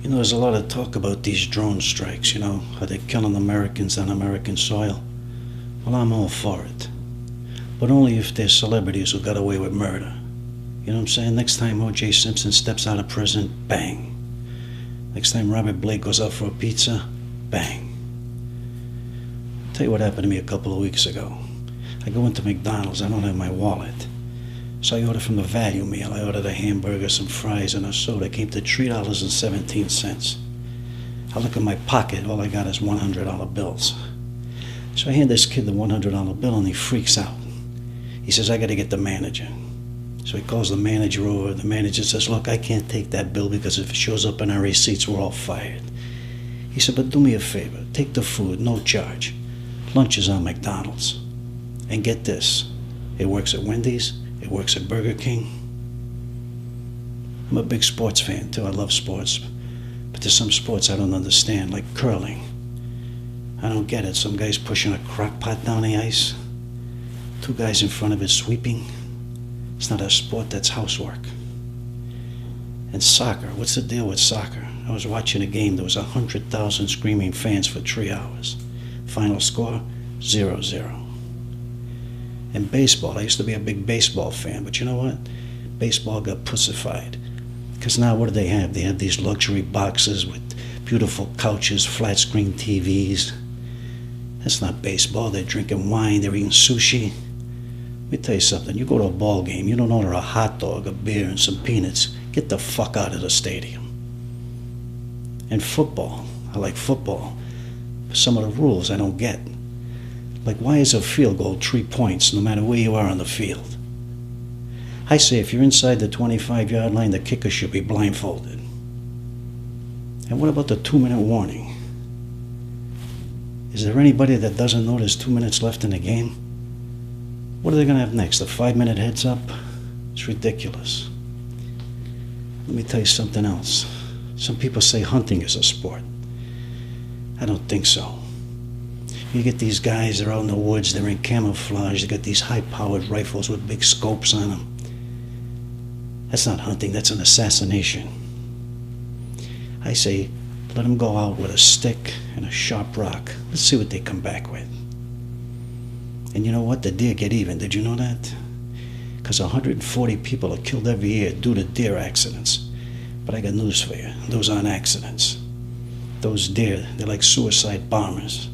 You know, there's a lot of talk about these drone strikes, how they're killing Americans on American soil. Well, I'm all for it. But only if they're celebrities who got away with murder. You know what I'm saying? Next time O.J. Simpson steps out of prison, bang. Next time Robert Blake goes out for a pizza, bang. I'll tell you what happened to me a couple of weeks ago. I go into McDonald's, I don't have my wallet. So I order from the value meal. I ordered a hamburger, some fries, and a soda. It came to $3.17. I look in my pocket, all I got is $100 bills. So I hand this kid the $100 bill and he freaks out. He says, I gotta get the manager. So he calls the manager over. The manager says, look, I can't take that bill because if it shows up in our receipts, we're all fired. He said, but do me a favor, take the food, no charge. Lunch is on McDonald's. And get this, it works at Wendy's, it works at Burger King. I'm a big sports fan too, I love sports. But there's some sports I don't understand, like curling. I don't get it, some guy's pushing a crock pot down the ice. Two guys in front of it sweeping. It's not a sport, that's housework. And soccer, what's the deal with soccer? I was watching a game, there was 100,000 screaming fans for 3 hours. Final score, 0-0. And baseball, I used to be a big baseball fan, but you know what? Baseball got pussified. Because now what do they have? They have these luxury boxes with beautiful couches, flat screen TVs. That's not baseball. They're drinking wine, they're eating sushi. Let me tell you something, you go to a ball game, you don't order a hot dog, a beer, and some peanuts. Get the fuck out of the stadium. And football, I like football. But some of the rules I don't get. Like, why is a field goal 3 points no matter where you are on the field? I say if you're inside the 25-yard line, the kicker should be blindfolded. And what about the 2-minute warning? Is there anybody that doesn't know there's 2 minutes left in the game? What are they going to have next, a 5-minute heads up? It's ridiculous. Let me tell you something else. Some people say hunting is a sport. I don't think so. You get these guys, they're out in the woods, they're in camouflage, they got these high-powered rifles with big scopes on them. That's not hunting, that's an assassination. I say, let them go out with a stick and a sharp rock. Let's see what they come back with. And you know what? The deer get even. Did you know that? Because 140 people are killed every year due to deer accidents. But I got news for you. Those aren't accidents. Those deer, they're like suicide bombers.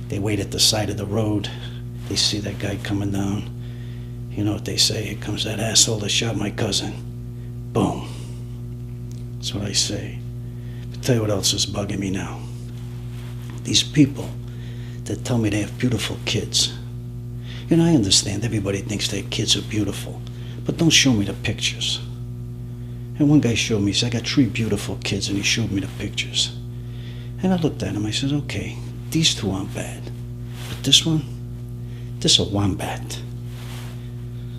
They wait at the side of the road. They see that guy coming down. You know what they say? Here comes that asshole that shot my cousin. Boom. That's what I say. But tell you what else is bugging me now. These people that tell me they have beautiful kids. You know, I understand everybody thinks their kids are beautiful, but don't show me the pictures. And one guy showed me, he said, I got 3 beautiful kids, and he showed me the pictures. And I looked at him, I said, okay, these 2 aren't bad. But this one, this is a wombat.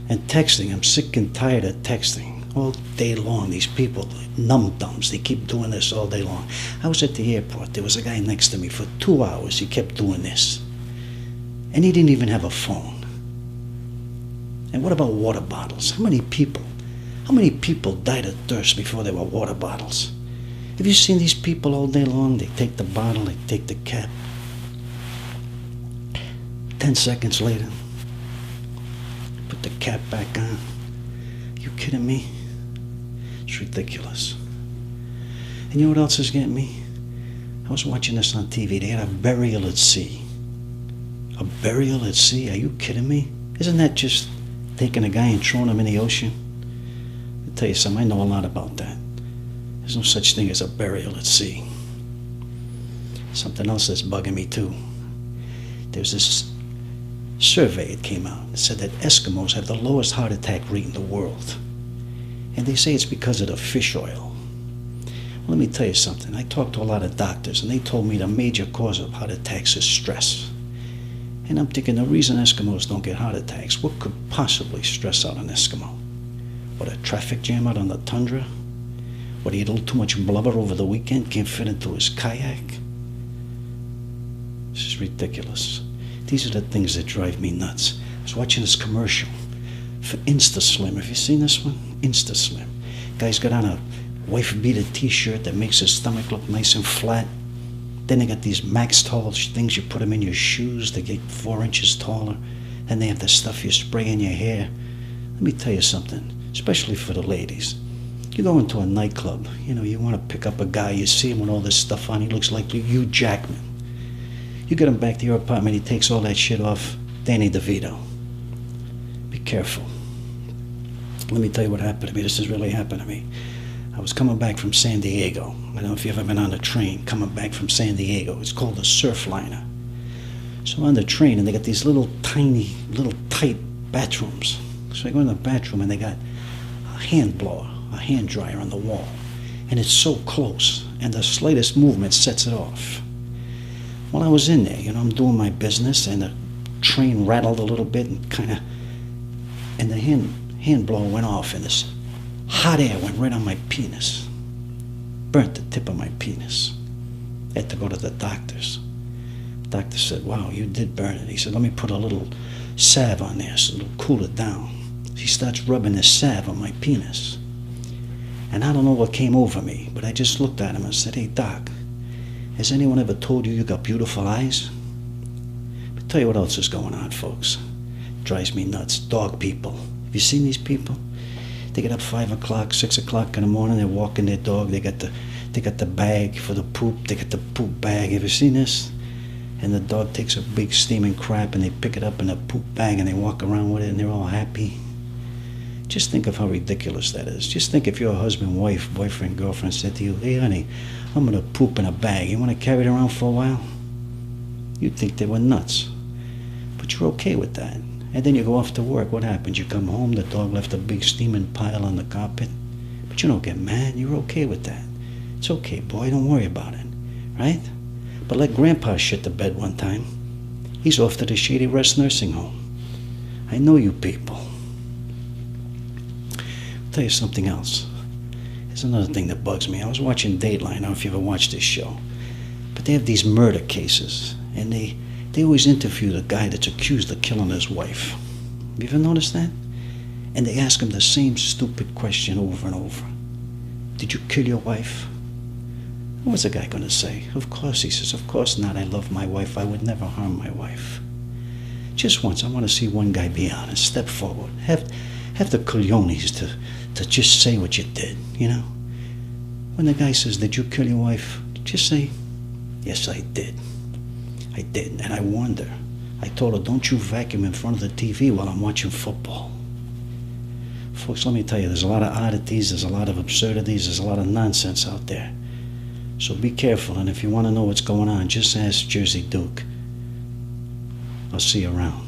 And texting, I'm sick and tired of texting. All day long, these people, num-dums, they keep doing this all day long. I was at the airport, there was a guy next to me for 2 hours, he kept doing this. And he didn't even have a phone. And what about water bottles? How many people died of thirst before there were water bottles? Have you seen these people all day long? They take the bottle, they take the cap. 10 seconds later, put the cap back on. You kidding me? It's ridiculous. And you know what else is getting me? I was watching this on TV. They had a burial at sea. A burial at sea? Are you kidding me? Isn't that just taking a guy and throwing him in the ocean? I'll tell you something, I know a lot about that. There's no such thing as a burial at sea. Something else that's bugging me too. There's this survey that came out. It said that Eskimos have the lowest heart attack rate in the world. And they say it's because of the fish oil. Well, let me tell you something. I talked to a lot of doctors, and they told me the major cause of heart attacks is stress. And I'm thinking the reason Eskimos don't get heart attacks, what could possibly stress out an Eskimo? What, a traffic jam out on the tundra? What, he ate a little too much blubber over the weekend, can't fit into his kayak? This is ridiculous. These are the things that drive me nuts. I was watching this commercial for InstaSlim. Have you seen this one? InstaSlim. Guy's got on a wife beater t-shirt that makes his stomach look nice and flat. Then they got these max tall things you put them in your shoes to get 4 inches taller. Then they have the stuff you spray in your hair. Let me tell you something, especially for the ladies. You go into a nightclub, you want to pick up a guy, you see him with all this stuff on, he looks like Hugh Jackman. You get him back to your apartment, he takes all that shit off, Danny DeVito. Be careful. Let me tell you what happened to me. This has really happened to me. I was coming back from San Diego. I don't know if you've ever been on a train coming back from San Diego. It's called a Surfliner. So I'm on the train, and they got these little tiny, little tight bathrooms. So I go in the bathroom, and they got a hand blower, a hand dryer on the wall. And it's so close, and the slightest movement sets it off. While I was in there, I'm doing my business, and the train rattled a little bit, and the hand blower went off, and this hot air went right on my penis. Burnt the tip of my penis. I had to go to the doctors. The doctor said, wow, you did burn it. He said, let me put a little salve on there so it'll cool it down. He starts rubbing this salve on my penis. And I don't know what came over me, but I just looked at him and said, hey, Doc, has anyone ever told you got beautiful eyes? But tell you what else is going on, folks. It drives me nuts. Dog people. Have you seen these people? They get up 5 o'clock, 6 o'clock in the morning, they're walking their dog, they got the bag for the poop, they got the poop bag. Have you seen this? And the dog takes a big steaming crap and they pick it up in a poop bag and they walk around with it and they're all happy. Just think of how ridiculous that is. Just think if your husband, wife, boyfriend, girlfriend said to you, hey honey, I'm gonna poop in a bag. You wanna carry it around for a while? You'd think they were nuts. But you're okay with that. And then you go off to work. What happens? You come home, the dog left a big steaming pile on the carpet. But you don't get mad. You're okay with that. It's okay, boy. Don't worry about it. Right? But let Grandpa shit the bed one time. He's off to the Shady Rest nursing home. I know you people. I'll tell you something else. There's another thing that bugs me. I was watching Dateline. I don't know if you ever watched this show. But they have these murder cases. And they always interview the guy that's accused of killing his wife. Have you ever noticed that? And they ask him the same stupid question over and over. Did you kill your wife? What's the guy going to say? Of course, he says, of course not. I love my wife. I would never harm my wife. Just once, I want to see one guy be honest. Step forward. Have the cojones to just say what you did, When the guy says, did you kill your wife? Just say, yes, I did. I did, and I warned her. I told her, don't you vacuum in front of the TV while I'm watching football. Folks, let me tell you, there's a lot of oddities, there's a lot of absurdities, there's a lot of nonsense out there. So be careful, and if you want to know what's going on, just ask Jersey Duke. I'll see you around.